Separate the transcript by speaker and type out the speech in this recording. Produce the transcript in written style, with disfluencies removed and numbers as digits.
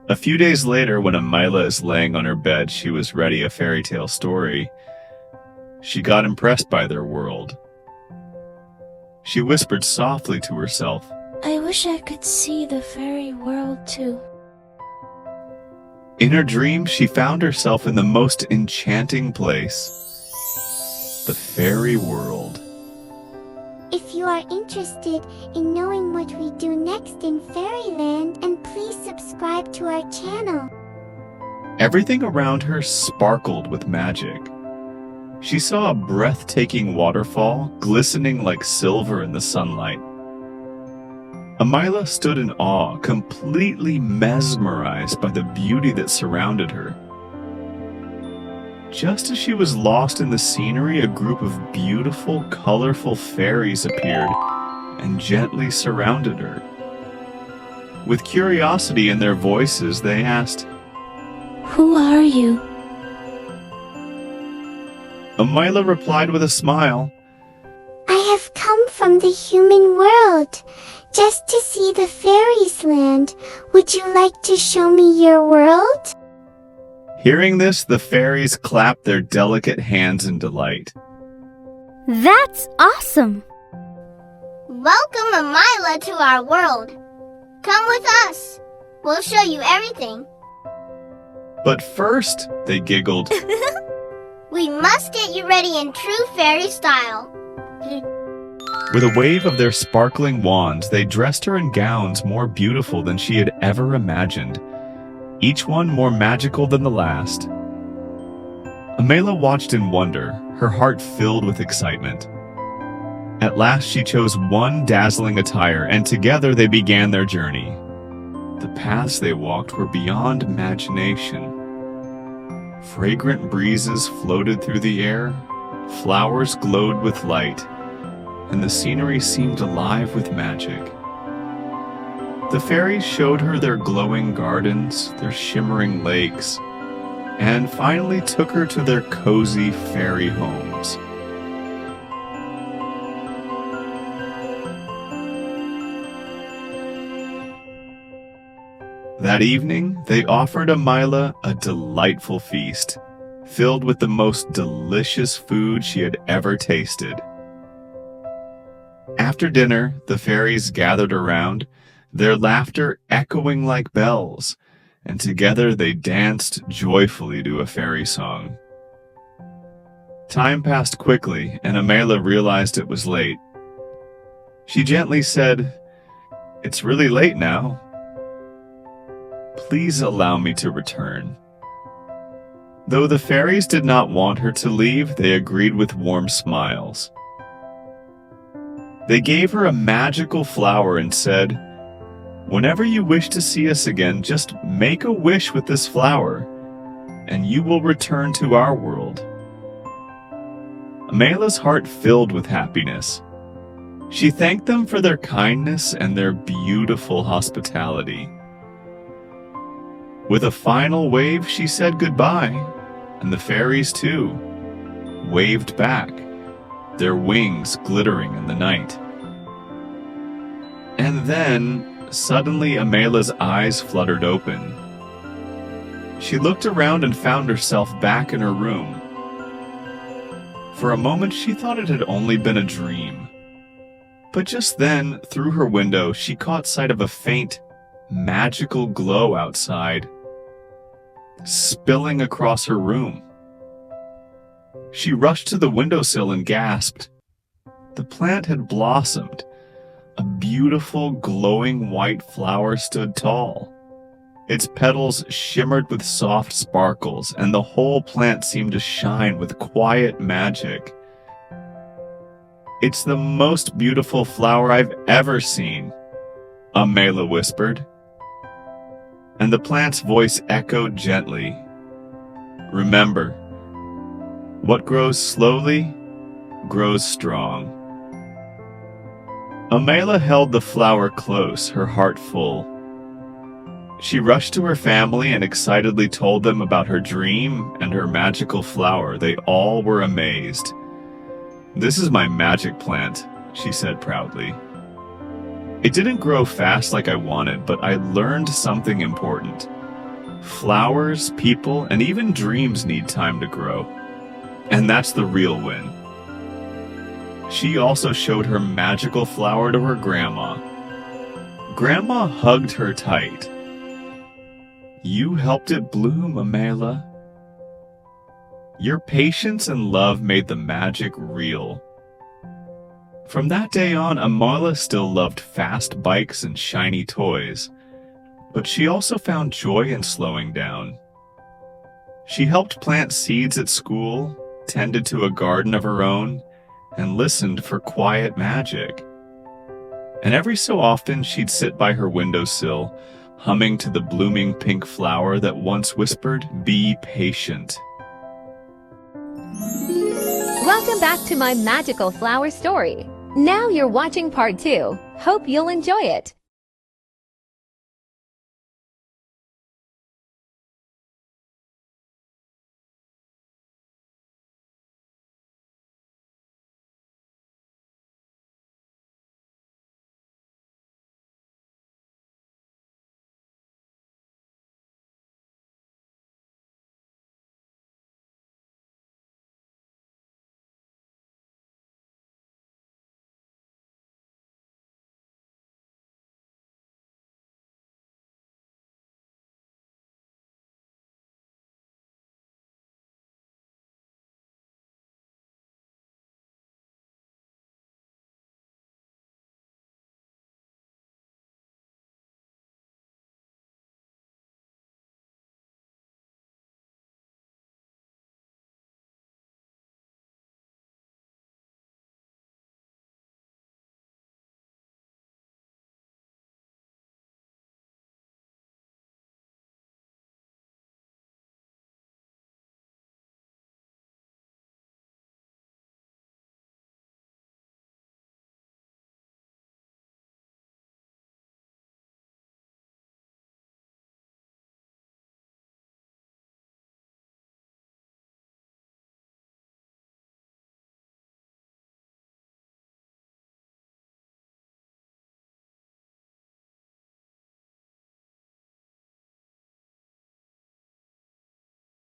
Speaker 1: A few days later, when Amela is laying on her bed, she was ready a fairy tale story. She got impressed by their world. She whispered softly to herself,
Speaker 2: I wish I could see the fairy world too.
Speaker 1: In her dream, she found herself in the most enchanting place, the fairy world.
Speaker 3: If you are interested in knowing what we do next in Fairyland, and please subscribe to our channel.
Speaker 1: Everything around her sparkled with magic. She saw a breathtaking waterfall glistening like silver in the sunlight. Amela stood in awe, completely mesmerized by the beauty that surrounded her. Just as she was lost in the scenery, a group of beautiful, colorful fairies appeared and gently surrounded her. With curiosity in their voices, they asked,
Speaker 2: Who are you?
Speaker 1: Amela replied with a smile,
Speaker 3: I have come from the human world, just to see the fairies' land. Would you like to show me your world?
Speaker 1: Hearing this, the fairies clapped their delicate hands in delight.
Speaker 4: That's awesome!
Speaker 5: Welcome, Amela, to our world. Come with us. We'll show you everything.
Speaker 1: But first, they giggled,
Speaker 5: We must get you ready in true fairy style.
Speaker 1: with a wave of their sparkling wands, they dressed her in gowns more beautiful than she had ever imagined, each one more magical than the last. Amela watched in wonder, her heart filled with excitement. At last she chose one dazzling attire, and together they began their journey. The paths they walked were beyond imagination. Fragrant breezes floated through the air, flowers glowed with light, and the scenery seemed alive with magic. The fairies showed her their glowing gardens, their shimmering lakes, and finally took her to their cozy fairy homes. That evening, they offered Amela a delightful feast, filled with the most delicious food she had ever tasted. After dinner, the fairies gathered around, their laughter echoing like bells, and together they danced joyfully to a fairy song. Time passed quickly, and Amela realized it was late. She gently said, It's really late now. Please allow me to return. Though the fairies did not want her to leave, they agreed with warm smiles. They gave her a magical flower and said, Whenever you wish to see us again, just make a wish with this flower, and you will return to our world. Amela's heart filled with happiness. She thanked them for their kindness and their beautiful hospitality. With a final wave, she said goodbye, and the fairies, too, waved back, their wings glittering in the night. And then, suddenly, Amela's eyes fluttered open. She looked around and found herself back in her room. For a moment, she thought it had only been a dream. But just then, through her window, she caught sight of a faint, magical glow outside, spilling across her room. She rushed to the windowsill and gasped. The plant had blossomed. A beautiful, glowing white flower stood tall. Its petals shimmered with soft sparkles, and the whole plant seemed to shine with quiet magic. It's the most beautiful flower I've ever seen, Amela whispered. And the plant's voice echoed gently. Remember, what grows slowly grows strong. Amela held the flower close, her heart full. She rushed to her family and excitedly told them about her dream and her magical flower. They all were amazed. "This is my magic plant," she said proudly. "It didn't grow fast like I wanted, but I learned something important. Flowers, people, and even dreams need time to grow. And that's the real win. She also showed her magical flower to her grandma. Grandma hugged her tight. You helped it bloom, Amela. Your patience and love made the magic real. From that day on, Amela still loved fast bikes and shiny toys, but she also found joy in slowing down. She helped plant seeds at school, tended to a garden of her own, and listened for quiet magic. And every so often she'd sit by her windowsill, humming to the blooming pink flower that once whispered, "Be patient."
Speaker 6: Welcome back to my magical flower story. Now you're watching part 2. Hope you'll enjoy it.